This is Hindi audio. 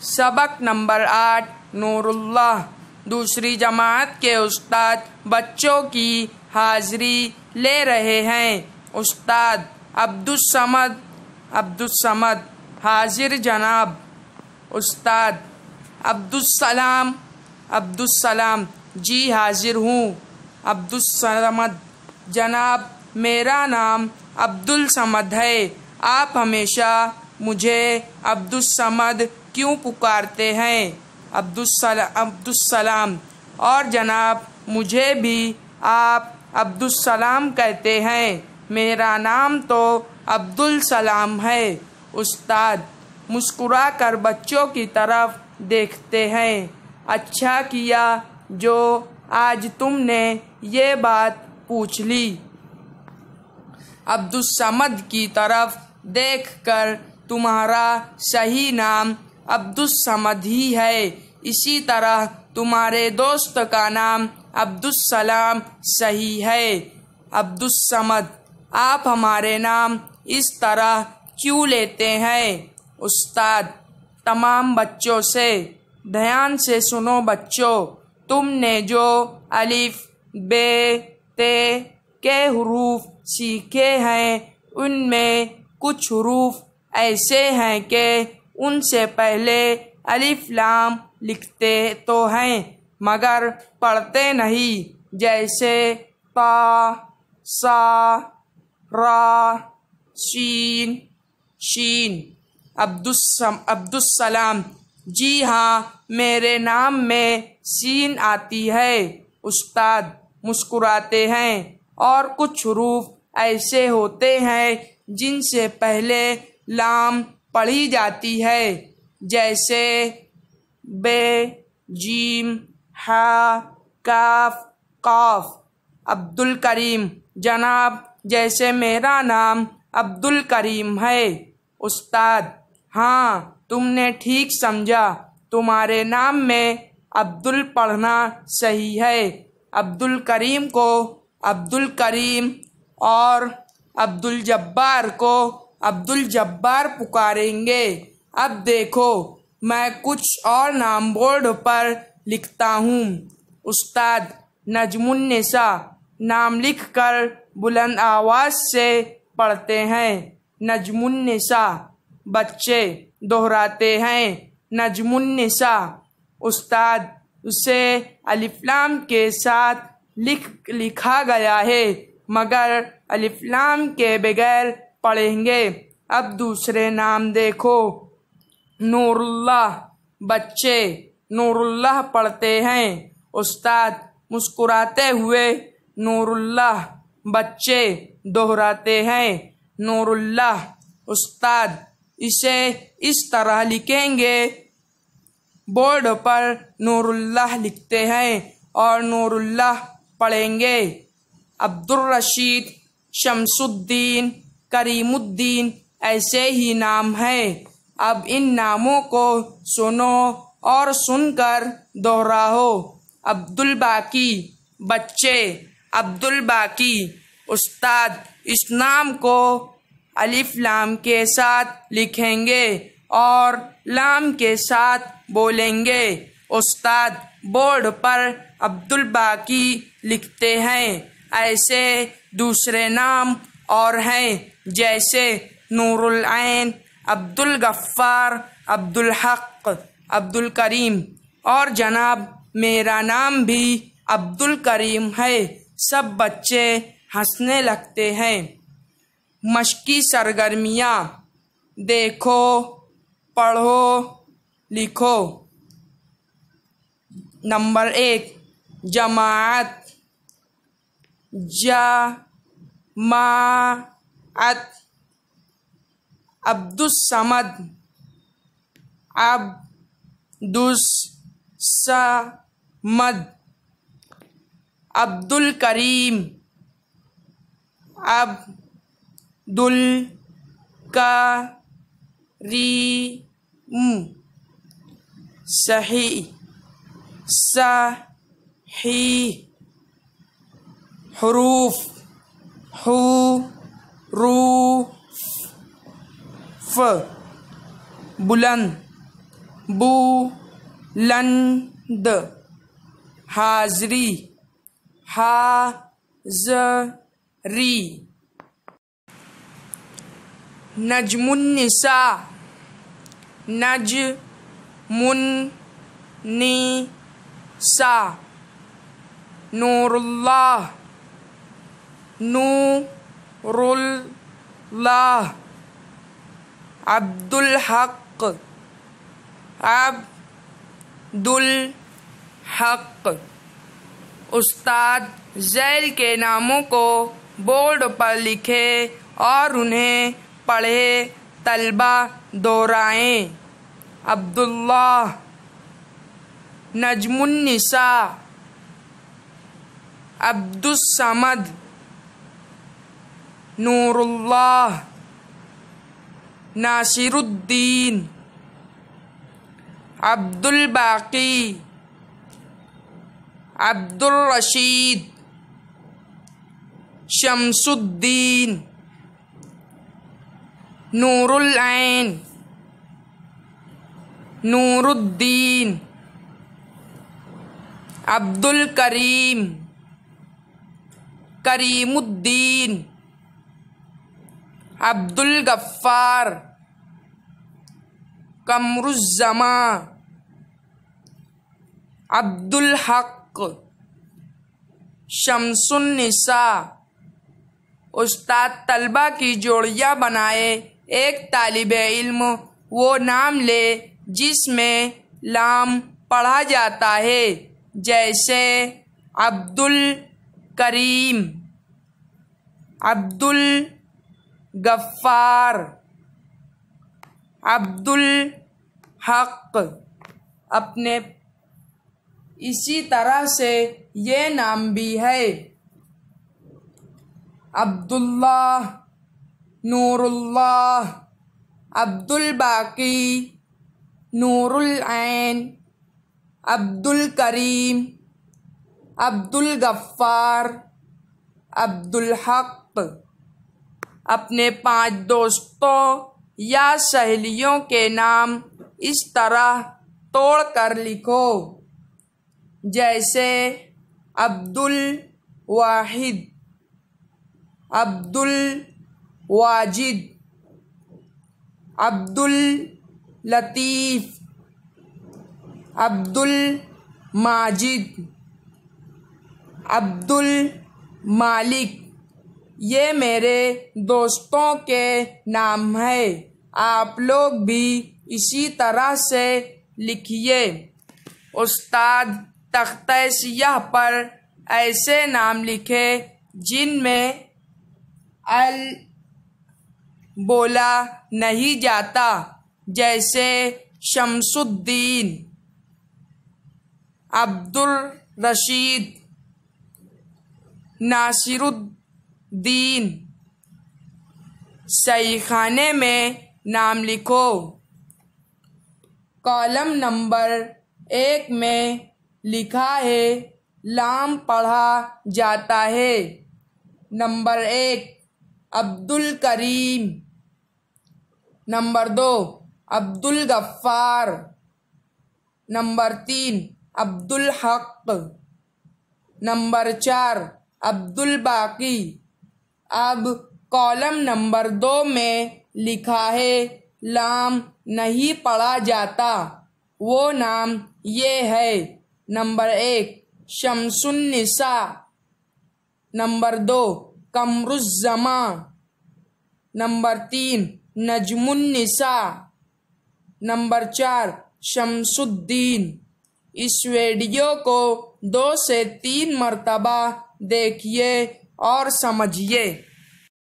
सबक नंबर 8 नूरुल्लाह। दूसरी जमात के उस्ताद बच्चों की हाजिरी ले रहे हैं। उस्ताद अब्दुस्समद हाजिर जनाब। उस्ताद अब्दुस्सलाम जी हाजिर हूँ। अब्दुस्समद जनाब, मेरा नाम अब्दुल समद है। आप हमेशा मुझे अब्दुस्समद क्यों पुकारते हैं? अब्दुस्सलाम, और जनाब मुझे भी आप अब्दुस्सलाम कहते हैं। मेरा नाम तो अब्दुल सलाम है। उस्ताद मुस्कुरा कर बच्चों की तरफ देखते हैं। अच्छा किया जो आज तुमने ये बात पूछ ली। अब्दुस्समद की तरफ देखकर, तुम्हारा सही नाम अब्दुस्समद ही है। इसी तरह तुम्हारे दोस्त का नाम अब्दुस्सलाम सही है। अब्दुस्समद, आप हमारे नाम इस तरह क्यों लेते हैं? उस्ताद तमाम बच्चों से, ध्यान से सुनो बच्चों, तुमने जो अलिफ, बे, ते के हुरूफ सीखे हैं, उनमें कुछ हुरूफ ऐसे हैं कि उनसे पहले अलिफ लाम लिखते तो हैं मगर पढ़ते नहीं, जैसे ता, सा, रा, शीन। अब्दुस्सलाम, जी हाँ, मेरे नाम में सीन आती है। उस्ताद मुस्कुराते हैं। और कुछ हुरूफ ऐसे होते हैं जिनसे पहले लाम पढ़ी जाती है, जैसे बे, जीम, हा, काफ, कौफ। अब्दुल करीम, जनाब जैसे मेरा नाम अब्दुल करीम है। उस्ताद, हाँ, तुमने ठीक समझा, तुम्हारे नाम में अब्दुल पढ़ना सही है। अब्दुल करीम को अब्दुल करीम और अब्दुल जब्बार को अब्दुल जब्बार पुकारेंगे। अब देखो, मैं कुछ और नाम बोर्ड पर लिखता हूँ। उस्ताद नजमुन्निसा नाम लिखकर बुलंद आवाज़ से पढ़ते हैं। नजमुन्निसा, बच्चे दोहराते हैं। नजमुन्निसा। उस्ताद, उसे अलिफ्लाम के साथ लिखा गया है मगर अलिफ्लाम के बगैर पढ़ेंगे। अब दूसरे नाम देखो। नूरुल्लाह, बच्चे नूरुल्लाह पढ़ते हैं। उस्ताद मुस्कुराते हुए नूरुल्लाह, बच्चे दोहराते हैं। नूरुल्लाह। उस्ताद, इसे इस तरह लिखेंगे। बोर्ड पर नूरुल्लाह लिखते हैं और नूरुल्लाह पढ़ेंगे। अब्दुल रशीद, शमसुद्दीन, करीमुद्दीन ऐसे ही नाम हैं। अब इन नामों को सुनो और सुनकर दोहराओ। अब्दुल बाकी, बच्चे अब्दुल बाकी। उस्ताद, इस नाम को अलिफ लाम के साथ लिखेंगे और लाम के साथ बोलेंगे। उस्ताद बोर्ड पर अब्दुल बाकी लिखते हैं। ऐसे दूसरे नाम और हैं, जैसे नूरुल ऐन, अब्दुल गफ्फार, अब्दुल हक, अब्दुल करीम। और जनाब मेरा नाम भी अब्दुल करीम है। सब बच्चे हंसने लगते हैं। मश्की सरगर्मियाँ देखो, पढ़ो, लिखो। नंबर 1 जमाअत। जमाअत। अब्दुस्समद, अब्दुस्समद। अब्दुल करीम, अब्दुल करीम। सही, सही। हुरूफ, हुरूफ। बुलंद, बुलंद हाजरी हाजरी नजमुन्निसा नजमुन्निसा नूरुल्लाह नूरुल्लाह अब्दुल हक अब्दुल हक। उस्ताद झैल के नामों को बोर्ड पर लिखे और उन्हें पढ़े, तलबा दोहराएं। अब्दुल्लाह, नजमुन्निसा, अब्दुस्समद, नूरुल्लाह, नासिरुद्दीन, अब्दुल बाकी, अब्दुल रशीद, शमसुद्दीन, नूरुल ऐन, नूरुद्दीन, अब्दुल करीम, करीमुद्दीन, अब्दुल गफ्फार, कमरुज़्ज़मा, अब्दुल हक, शमसुन्निसा। उस्ताद तलबा की जोड़ियाँ बनाए। एक तालिबे इल्म वो नाम ले जिसमें लाम पढ़ा जाता है, जैसे अब्दुल करीम, अब्दुल गफ्फार, अब्दुल हक। अपने इसी तरह से ये नाम भी है, अब्दुल्लाह, नूरुल्लाह, अब्दुल बाकी, नूरुल ऐन, अब्दुल करीम, अब्दुल गफ्फार, अब्दुल हक। अपने 5 दोस्तों या सहेलियों के नाम इस तरह तोड़ कर लिखो, जैसे अब्दुल वाहिद, अब्दुल वाजिद, अब्दुल लतीफ़, अब्दुल माजिद, अब्दुल मालिक। ये मेरे दोस्तों के नाम हैं। आप लोग भी इसी तरह से लिखिए। उस्ताद तख्ते-ए-सियाह पर ऐसे नाम लिखे जिनमें अल बोला नहीं जाता, जैसे शमसुद्दीन, अब्दुल रशीद, नासिरुद्दीन। सही खाने में नाम लिखो। कॉलम नंबर 1 में लिखा है लाम पढ़ा जाता है। Number 1 Abdul Karim, number 2 Abdul Gaffar, number 3 Abdul Haq, number 4 Abdul बाकी। अब कॉलम नंबर 2 में लिखा है लाम नहीं पढ़ा जाता। वो नाम ये है, number 1 Shamsunnisa, number 2 Qamruzzama, number 3 Najmunnisa, number 4 Shamsuddin. इस वीडियो को 2 से 3 मरतबा देखिए और समझिए।